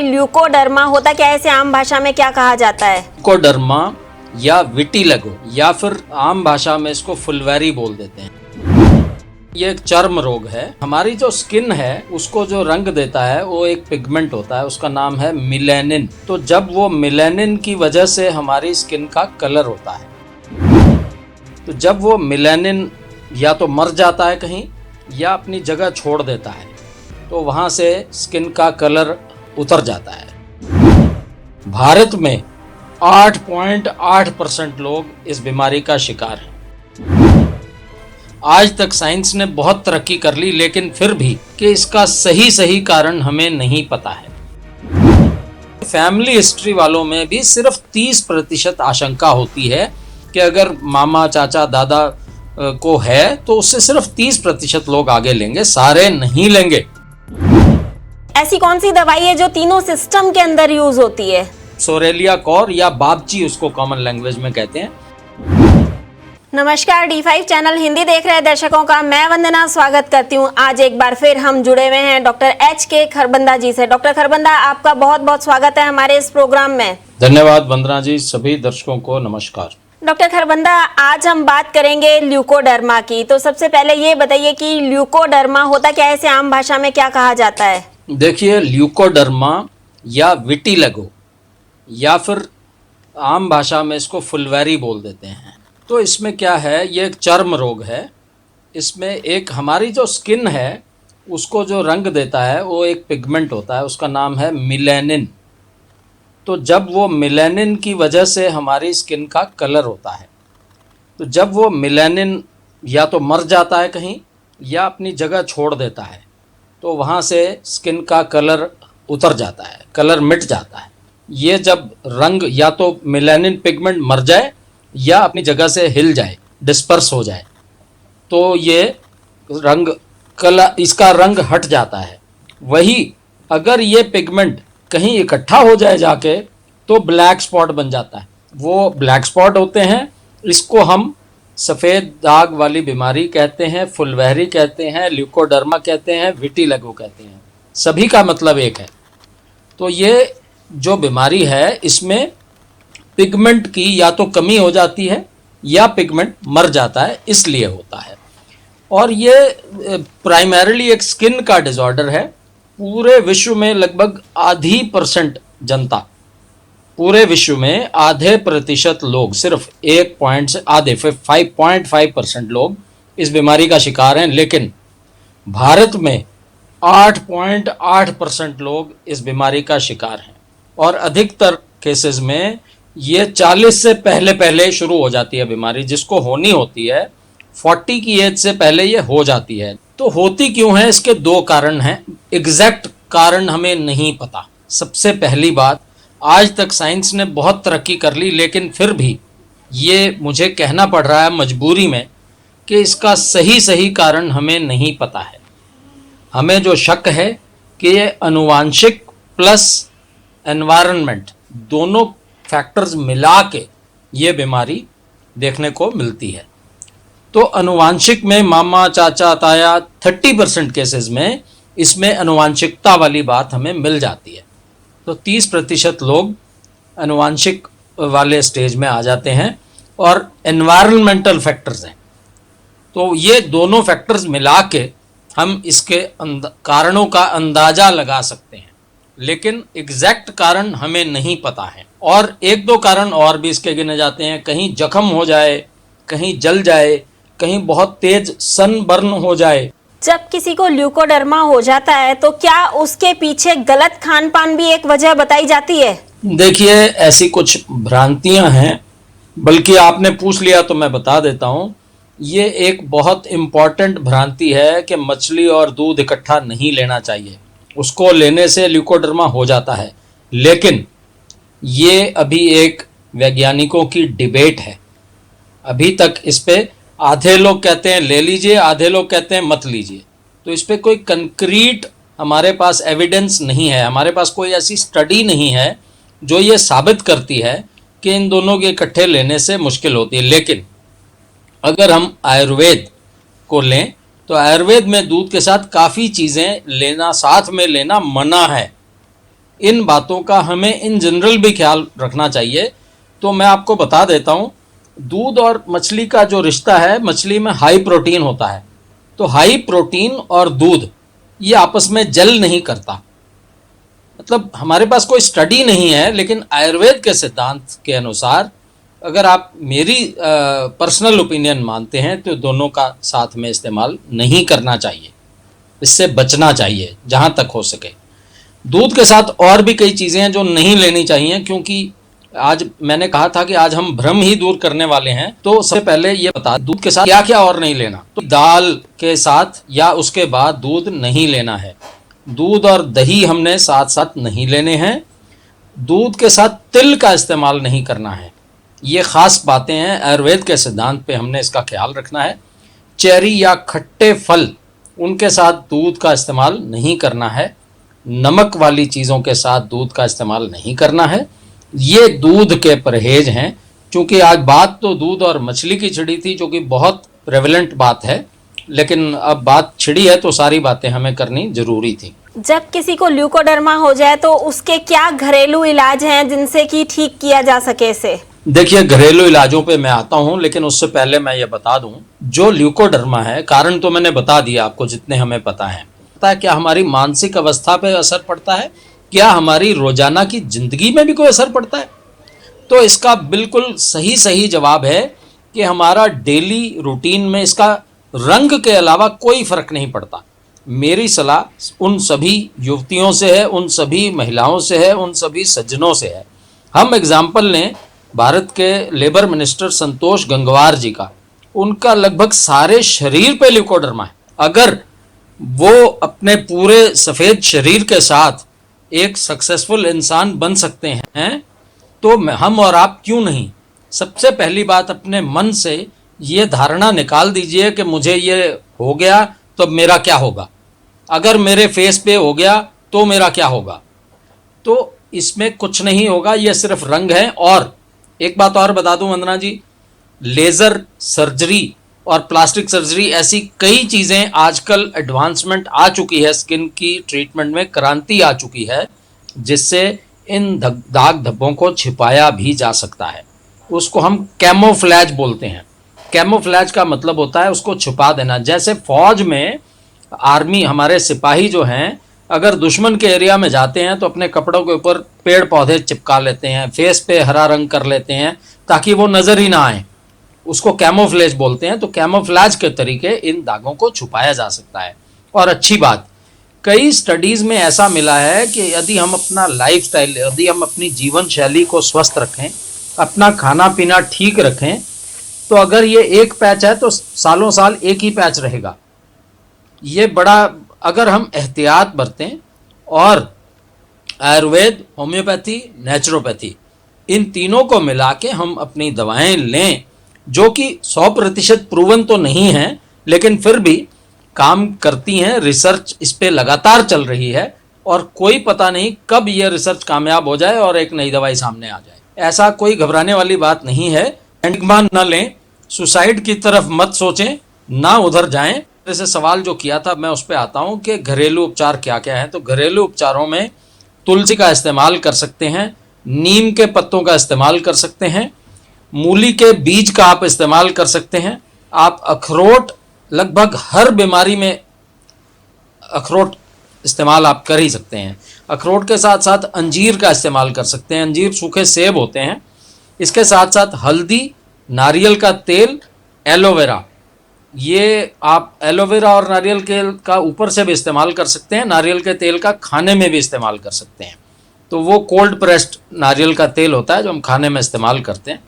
Leucoderma होता क्या है, इसे आम भाषा में क्या कहा जाता है? ल्यूकोडर्मा या विटिलिगो या फिर आम भाषा में इसको फुलवैरी बोल देते हैं। ये एक चर्म रोग है। हमारी जो स्किन है उसको जो रंग देता है वो एक पिगमेंट होता है, उसका नाम है मिलेनिन। तो जब वो मिलेनिन की वजह से हमारी स्किन का कलर होता है, तो जब वो मिलेनिन या तो मर जाता है कहीं या अपनी जगह छोड़ देता है, तो वहाँ से स्किन का कलर उतर जाता है। भारत में 8.8% लोग इस बीमारी का शिकार हैं। आज तक साइंस ने बहुत तरक्की कर ली, लेकिन फिर भी कि इसका सही कारण हमें नहीं पता है। फैमिली हिस्ट्री वालों में भी सिर्फ 30% आशंका होती है कि अगर मामा चाचा दादा को है तो उससे सिर्फ 30% लोग आगे लेंगे, सारे नहीं लेंगे। ऐसी कौन सी दवाई है जो तीनों सिस्टम के अंदर यूज होती है? सोरेलिया कौर या बाबची उसको कॉमन लैंग्वेज में कहते हैं। नमस्कार, D5 चैनल हिंदी देख रहे दर्शकों का मैं वंदना स्वागत करती हूं। आज एक बार फिर हम जुड़े हुए हैं डॉक्टर HK खरबंदा जी से। डॉक्टर खरबंदा, आपका बहुत बहुत स्वागत है हमारे इस प्रोग्राम में। धन्यवाद वंदना जी, सभी दर्शकों को नमस्कार। डॉक्टर खरबंदा, आज हम बात करेंगे ल्यूकोडर्मा की। तो सबसे पहले ये बताइए कि ल्यूकोडर्मा होता क्या है, इसे आम भाषा में क्या कहा जाता है? देखिए, ल्यूकोडर्मा या विटिलिगो या फिर आम भाषा में इसको फुलवैरी बोल देते हैं। तो इसमें क्या है, ये एक चर्म रोग है। इसमें एक हमारी जो स्किन है उसको जो रंग देता है वो एक पिगमेंट होता है, उसका नाम है मिलेनिन। तो जब वो मिलेनिन की वजह से हमारी स्किन का कलर होता है, तो जब वो मिलेनिन या तो मर जाता है कहीं या अपनी जगह छोड़ देता है, तो वहाँ से स्किन का कलर उतर जाता है, कलर मिट जाता है। ये जब रंग या तो मिलेनिन पिगमेंट मर जाए या अपनी जगह से हिल जाए, डिस्पर्स हो जाए, तो ये रंग इसका रंग हट जाता है। वही अगर ये पिगमेंट कहीं इकट्ठा हो जाए जाके, तो ब्लैक स्पॉट बन जाता है। वो ब्लैक स्पॉट होते हैं, इसको हम सफ़ेद दाग वाली बीमारी कहते हैं, फुलवैरी कहते हैं, ल्यूकोडर्मा कहते हैं, विटिलिगो कहते हैं। सभी का मतलब एक है। तो ये जो बीमारी है इसमें पिगमेंट की या तो कमी हो जाती है या पिगमेंट मर जाता है, इसलिए होता है। और ये प्राइमरीली एक स्किन का डिसऑर्डर है। पूरे विश्व में लगभग आधी % जनता, पूरे विश्व में आधे % लोग, सिर्फ 5.5% लोग इस बीमारी का शिकार हैं। लेकिन भारत में 8.8% लोग इस बीमारी का शिकार हैं। और अधिकतर केसेस में ये 40 से पहले शुरू हो जाती है बीमारी। जिसको होनी होती है 40 की एज से पहले ये हो जाती है। तो होती क्यों है, इसके 2 कारण हैं। एग्जैक्ट कारण हमें नहीं पता। सबसे पहली बात, आज तक साइंस ने बहुत तरक्की कर ली, लेकिन फिर भी ये मुझे कहना पड़ रहा है मजबूरी में कि इसका सही कारण हमें नहीं पता है। हमें जो शक है कि ये अनुवांशिक प्लस एनवायरनमेंट, दोनों फैक्टर्स मिला के ये बीमारी देखने को मिलती है। तो अनुवांशिक में मामा चाचा ताया 30% केसेस में इसमें अनुवांशिकता वाली बात हमें मिल जाती है। तो 30% लोग अनुवांशिक वाले स्टेज में आ जाते हैं। और एनवायरमेंटल फैक्टर्स हैं, तो ये दोनों फैक्टर्स मिला के हम इसके कारणों का अंदाज़ा लगा सकते हैं, लेकिन एग्जैक्ट कारण हमें नहीं पता है। और 1-2 कारण और भी इसके गिने जाते हैं। कहीं जख्म हो जाए, कहीं जल जाए, कहीं बहुत तेज सनबर्न हो जाए। जब किसी को ल्यूकोडर्मा हो जाता है तो क्या उसके पीछे गलत खान पान भी एक वजह बताई जाती है? देखिए, ऐसी कुछ भ्रांतियां हैं, बल्कि आपने पूछ लिया तो मैं बता देता हूँ। ये एक बहुत इम्पॉर्टेंट भ्रांति है कि मछली और दूध इकट्ठा नहीं लेना चाहिए, उसको लेने से ल्यूकोडर्मा हो जाता है। लेकिन ये अभी एक वैज्ञानिकों की डिबेट है। अभी तक इस पे आधे लोग कहते हैं ले लीजिए, आधे लोग कहते हैं मत लीजिए। तो इस पे कोई कंक्रीट हमारे पास एविडेंस नहीं है, हमारे पास कोई ऐसी स्टडी नहीं है जो ये साबित करती है कि इन दोनों के इकट्ठे लेने से मुश्किल होती है। लेकिन अगर हम आयुर्वेद को लें तो आयुर्वेद में दूध के साथ काफ़ी चीज़ें लेना, साथ में लेना मना है। इन बातों का हमें इन जनरल भी ख्याल रखना चाहिए। तो मैं आपको बता देता हूँ, दूध और मछली का जो रिश्ता है, मछली में हाई प्रोटीन होता है, तो हाई प्रोटीन और दूध ये आपस में जल नहीं करता। मतलब हमारे पास कोई स्टडी नहीं है, लेकिन आयुर्वेद के सिद्धांत के अनुसार अगर आप मेरी पर्सनल ओपिनियन मानते हैं तो दोनों का साथ में इस्तेमाल नहीं करना चाहिए, इससे बचना चाहिए जहाँ तक हो सके। दूध के साथ और भी कई चीज़ें हैं जो नहीं लेनी चाहिए, क्योंकि आज मैंने कहा था कि आज हम भ्रम ही दूर करने वाले हैं। तो सबसे पहले ये बता, दूध के साथ क्या क्या और नहीं लेना। तो दाल के साथ या उसके बाद दूध नहीं लेना है। दूध और दही हमने साथ साथ नहीं लेने हैं। दूध के साथ तिल का इस्तेमाल नहीं करना है। ये खास बातें हैं, आयुर्वेद के सिद्धांत पे हमने इसका ख्याल रखना है। चेरी या खट्टे फल, उनके साथ दूध का इस्तेमाल नहीं करना है। नमक वाली चीज़ों के साथ दूध का इस्तेमाल नहीं करना है। ये दूध के परहेज हैं। चूँकि आज बात तो दूध और मछली की छिड़ी थी, जो कि बहुत प्रेवलेंट बात है, लेकिन अब बात छिड़ी है तो सारी बातें हमें करनी जरूरी थी। जब किसी को ल्यूकोडर्मा हो जाए तो उसके क्या घरेलू इलाज हैं जिनसे कि ठीक किया जा सके इसे? देखिए, घरेलू इलाजों पे मैं आता हूँ, लेकिन उससे पहले मैं ये बता दूं, जो ल्यूकोडर्मा है, कारण तो मैंने बता दिया आपको जितने हमें पता है। क्या हमारी मानसिक अवस्था पे असर पड़ता है, क्या हमारी रोजाना की जिंदगी में भी कोई असर पड़ता है? तो इसका बिल्कुल सही जवाब है कि हमारा डेली रूटीन में इसका रंग के अलावा कोई फर्क नहीं पड़ता। मेरी सलाह उन सभी युवतियों से है, उन सभी महिलाओं से है, उन सभी सज्जनों से है। हम एग्जाम्पल लें भारत के लेबर मिनिस्टर संतोष गंगवार जी का, उनका लगभग सारे शरीर पे ल्यूकोडर्मा है। अगर वो अपने पूरे सफ़ेद शरीर के साथ एक सक्सेसफुल इंसान बन सकते हैं तो हम और आप क्यों नहीं? सबसे पहली बात, अपने मन से ये धारणा निकाल दीजिए कि मुझे ये हो गया तो मेरा क्या होगा, अगर मेरे फेस पे हो गया तो मेरा क्या होगा। तो इसमें कुछ नहीं होगा, ये सिर्फ रंग है। और एक बात और बता दूं वंदना जी, लेज़र सर्जरी और प्लास्टिक सर्जरी ऐसी कई चीज़ें आजकल एडवांसमेंट आ चुकी है, स्किन की ट्रीटमेंट में क्रांति आ चुकी है, जिससे इन दाग धब्बों को छिपाया भी जा सकता है। उसको हम कैमोफ्लैज बोलते हैं। कैमोफ्लैज का मतलब होता है उसको छुपा देना। जैसे फौज में आर्मी, हमारे सिपाही जो हैं, अगर दुश्मन के एरिया में जाते हैं तो अपने कपड़ों के ऊपर पेड़ पौधे चिपका लेते हैं, फेस पे हरा रंग कर लेते हैं ताकि वो नज़र ही ना आए, उसको कैमोफ्लेज बोलते हैं। तो कैमोफ्लेज के तरीके इन दागों को छुपाया जा सकता है। और अच्छी बात, कई स्टडीज़ में ऐसा मिला है कि यदि हम अपना लाइफस्टाइल, यदि हम अपनी जीवन शैली को स्वस्थ रखें, अपना खाना पीना ठीक रखें, तो अगर ये एक पैच है तो सालों साल एक ही पैच रहेगा। ये बड़ा, अगर हम एहतियात बरतें और आयुर्वेद, होम्योपैथी, नेचुरोपैथी, इन तीनों को मिला के हम अपनी दवाएं लें, जो कि 100% प्रूवन तो नहीं है लेकिन फिर भी काम करती हैं। रिसर्च इस पे लगातार चल रही है और कोई पता नहीं कब ये रिसर्च कामयाब हो जाए और एक नई दवाई सामने आ जाए। ऐसा कोई घबराने वाली बात नहीं है। एंटिग्मा न लें, सुसाइड की तरफ मत सोचें, ना उधर जाएं। जैसे सवाल जो किया था मैं उस पर आता हूँ कि घरेलू उपचार क्या क्या है। तो घरेलू उपचारों में तुलसी का इस्तेमाल कर सकते हैं, नीम के पत्तों का इस्तेमाल कर सकते हैं, मूली के बीज का आप इस्तेमाल कर सकते हैं। आप अखरोट, लगभग हर बीमारी में अखरोट इस्तेमाल आप कर ही सकते हैं। अखरोट के साथ साथ अंजीर का इस्तेमाल कर सकते हैं। अंजीर सूखे सेब होते हैं। इसके साथ साथ हल्दी, नारियल का तेल, एलोवेरा, ये आप एलोवेरा और नारियल के का ऊपर से भी इस्तेमाल कर सकते हैं। नारियल के तेल का खाने में भी इस्तेमाल कर सकते हैं। तो वो कोल्ड प्रेस्ड नारियल का तेल होता है जो हम खाने में इस्तेमाल करते हैं।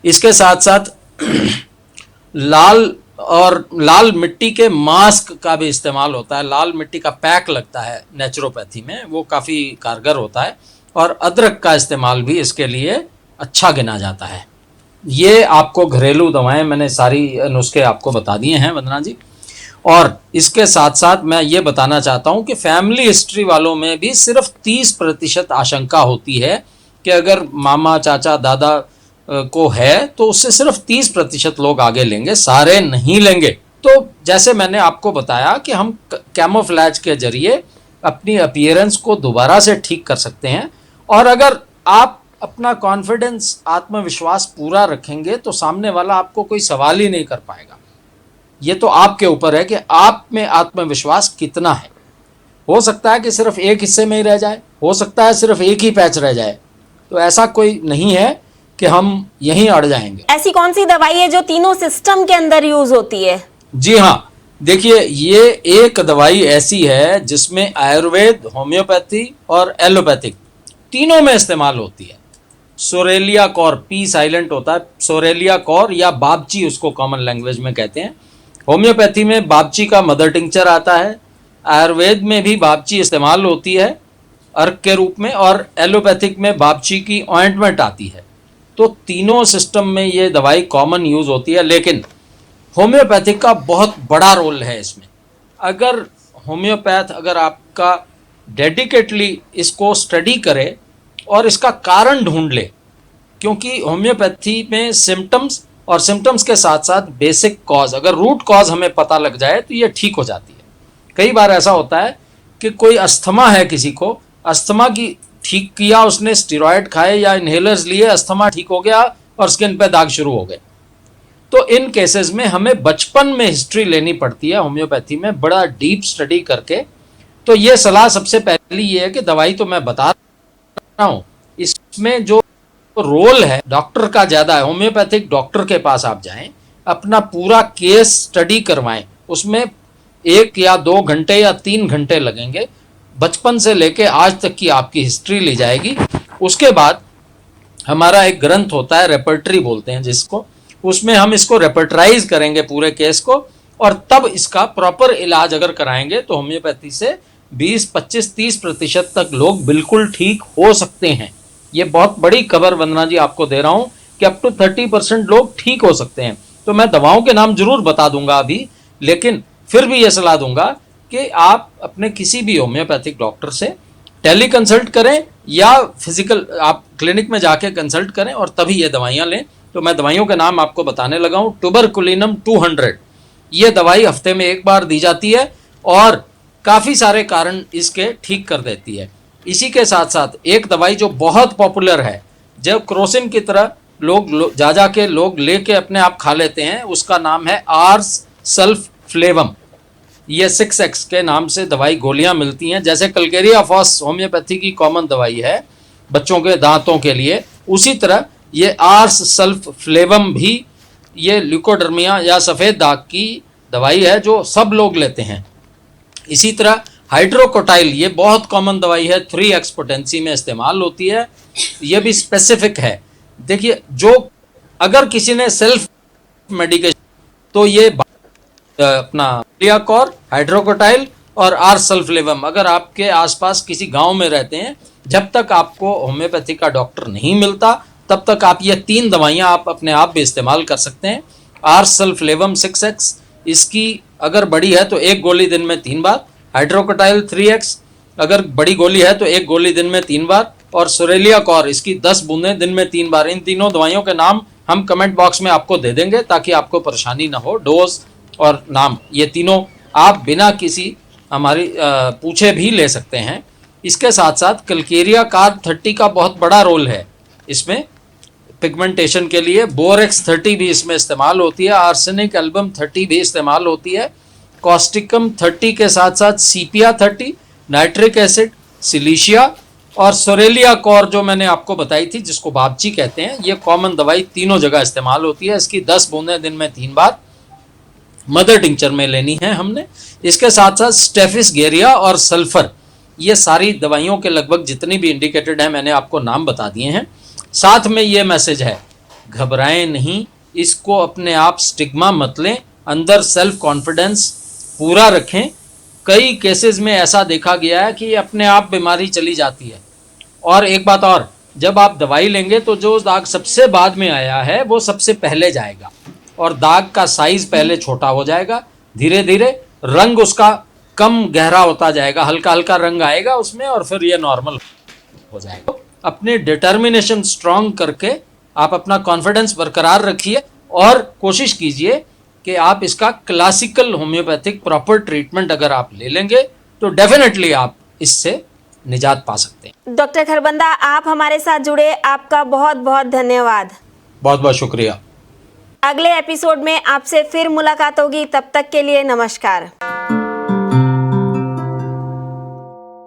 इसके साथ साथ लाल मिट्टी के मास्क का भी इस्तेमाल होता है। लाल मिट्टी का पैक लगता है नेचुरोपैथी में, वो काफ़ी कारगर होता है। और अदरक का इस्तेमाल भी इसके लिए अच्छा गिना जाता है। ये आपको घरेलू दवाएं, मैंने सारी नुस्खे आपको बता दिए हैं वंदना जी। और इसके साथ साथ मैं ये बताना चाहता हूँ कि फैमिली हिस्ट्री वालों में भी सिर्फ 30% आशंका होती है कि अगर मामा, चाचा, दादा को है तो उससे सिर्फ 30% लोग आगे लेंगे, सारे नहीं लेंगे। तो जैसे मैंने आपको बताया कि हम कैमोफ्लैज के जरिए अपनी अपीयरेंस को दोबारा से ठीक कर सकते हैं। और अगर आप अपना कॉन्फिडेंस, आत्मविश्वास पूरा रखेंगे तो सामने वाला आपको कोई सवाल ही नहीं कर पाएगा। ये तो आपके ऊपर है कि आप में आत्मविश्वास कितना है। हो सकता है कि सिर्फ एक हिस्से में ही रह जाए, हो सकता है सिर्फ एक ही पैच रह जाए, तो ऐसा कोई नहीं है कि हम यहीं अड़ जाएंगे। ऐसी कौन सी दवाई है जो तीनों सिस्टम के अंदर यूज होती है? जी हाँ, देखिए ये एक दवाई ऐसी है जिसमें आयुर्वेद, होम्योपैथी और एलोपैथिक तीनों में इस्तेमाल होती है। सोरेलिया कौर, पी साइलेंट होता है, सोरेलिया कौर या बाबची उसको कॉमन लैंग्वेज में कहते हैं। होम्योपैथी में बाबची का मदर टिंक्चर आता है, आयुर्वेद में भी बाबची इस्तेमाल होती है अर्क के रूप में, और एलोपैथिक में बाबची की ऑइंटमेंट आती है। तो तीनों सिस्टम में ये दवाई कॉमन यूज होती है, लेकिन होम्योपैथिक का बहुत बड़ा रोल है इसमें। अगर होम्योपैथ अगर आपका डेडिकेटली इसको स्टडी करे और इसका कारण ढूंढ ले, क्योंकि होम्योपैथी में सिम्टम्स और सिम्टम्स के साथ साथ बेसिक कॉज, अगर रूट कॉज हमें पता लग जाए तो ये ठीक हो जाती है। कई बार ऐसा होता है कि कोई अस्थमा है, किसी को अस्थमा की ठीक किया उसने, स्टेरॉयड खाए या इनहेलर्स लिए, अस्थमा ठीक हो गया और स्किन पे दाग शुरू हो गए। तो इन केसेस में हमें बचपन में हिस्ट्री लेनी पड़ती है होम्योपैथी में, बड़ा डीप स्टडी करके। तो ये सलाह सबसे पहली ये है कि दवाई तो मैं बता रहा हूँ, इसमें जो रोल है डॉक्टर का ज़्यादा है। होम्योपैथिक डॉक्टर के पास आप जाएं, अपना पूरा केस स्टडी करवाएं, उसमें 1 या 2 घंटे या 3 घंटे लगेंगे। बचपन से लेके आज तक की आपकी हिस्ट्री ली जाएगी। उसके बाद हमारा एक ग्रंथ होता है, रेपर्टरी बोलते हैं जिसको, उसमें हम इसको रेपर्टराइज करेंगे पूरे केस को, और तब इसका प्रॉपर इलाज अगर कराएंगे तो होम्योपैथी से 20, 25, 30% तक लोग बिल्कुल ठीक हो सकते हैं। ये बहुत बड़ी खबर वंदना जी आपको दे रहा हूं कि अप टू 30% लोग ठीक हो सकते हैं। तो मैं दवाओं के नाम जरूर बता दूंगा अभी, लेकिन फिर भी ये सलाह दूंगा कि आप अपने किसी भी होम्योपैथिक डॉक्टर से टेली कंसल्ट करें या फिजिकल आप क्लिनिक में जाके कंसल्ट करें और तभी ये दवाइयाँ लें। तो मैं दवाइयों के नाम आपको बताने लगा हूँ। ट्यूबरकुलिनम 200, ये दवाई हफ्ते में 1 बार दी जाती है और काफ़ी सारे कारण इसके ठीक कर देती है। इसी के साथ साथ एक दवाई जो बहुत पॉपुलर है, जब क्रोसिन की तरह लोग जा के लोग लेके अपने आप खा लेते हैं, उसका नाम है आर्स सल्फफ्लेवम। ये 6X के नाम से दवाई गोलियां मिलती हैं। जैसे कल्केरिया फॉस होम्योपैथी की कॉमन दवाई है बच्चों के दांतों के लिए, उसी तरह ये आर्स सल्फफ्लेवम भी ये ल्यूकोडर्मिया या सफ़ेद दाग की दवाई है जो सब लोग लेते हैं। इसी तरह हाइड्रोकोटाइल, ये बहुत कॉमन दवाई है, 3X पोटेंसी में इस्तेमाल होती है। ये भी स्पेसिफिक है। देखिए, जो अगर किसी ने सेल्फ मेडिकेशन, तो ये अपना लियाकॉर, हाइड्रोकोटाइल और आर्स सल्फफ्लेवम, अगर आपके आसपास किसी गांव में रहते हैं, जब तक आपको होम्योपैथी का डॉक्टर नहीं मिलता तब तक आप ये 3 दवाइयाँ आप अपने आप भी इस्तेमाल कर सकते हैं। आर्स सल्फफ्लेवम 6X, इसकी अगर बड़ी है तो 1 गोली दिन में 3 बार, हाइड्रोकोटाइल 3X अगर बड़ी गोली है तो 1 गोली दिन में 3 बार, और सोरेलिया कौर इसकी 10 बूंदें दिन में 3 बार। इन तीनों दवाइयों के नाम हम कमेंट बॉक्स में आपको दे देंगे ताकि आपको परेशानी ना हो। डोज और नाम ये तीनों आप बिना किसी हमारी पूछे भी ले सकते हैं। इसके साथ साथ कल्केरिया कार्ब 30 का बहुत बड़ा रोल है इसमें पिगमेंटेशन के लिए। बोरेक्स 30 भी इसमें इस्तेमाल होती है। आर्सेनिक एल्बम 30 भी इस्तेमाल होती है। कॉस्टिकम 30 के साथ साथ सीपिया 30, नाइट्रिक एसिड, सिलीशिया और सोरेलिया कौर जो मैंने आपको बताई थी जिसको बाबची कहते हैं, ये कॉमन दवाई तीनों जगह इस्तेमाल होती है। इसकी 10 बूंदें दिन में 3 बार मदर टिंचर में लेनी है हमने। इसके साथ साथ स्टेफिस गेरिया और सल्फर, ये सारी दवाइयों के लगभग जितनी भी इंडिकेटेड है मैंने आपको नाम बता दिए हैं। साथ में ये मैसेज है, घबराएं नहीं, इसको अपने आप स्टिग्मा मत लें, अंदर सेल्फ कॉन्फिडेंस पूरा रखें। कई केसेस में ऐसा देखा गया है कि अपने आप बीमारी चली जाती है। और एक बात और, जब आप दवाई लेंगे तो जो दाग सबसे बाद में आया है वो सबसे पहले जाएगा और दाग का साइज पहले छोटा हो जाएगा, धीरे धीरे रंग उसका कम गहरा होता जाएगा, हल्का हल्का रंग आएगा उसमें और फिर ये नॉर्मल हो जाएगा। अपने डिटर्मिनेशन स्ट्रांग करके आप अपना कॉन्फिडेंस बरकरार रखिए और कोशिश कीजिए कि आप इसका क्लासिकल होम्योपैथिक प्रॉपर ट्रीटमेंट अगर आप ले लेंगे तो डेफिनेटली आप इससे निजात पा सकते हैं। डॉक्टर खरबंदा, आप हमारे साथ जुड़े, आपका बहुत बहुत धन्यवाद। बहुत बहुत शुक्रिया। अगले एपिसोड में आपसे फिर मुलाकात होगी, तब तक के लिए नमस्कार।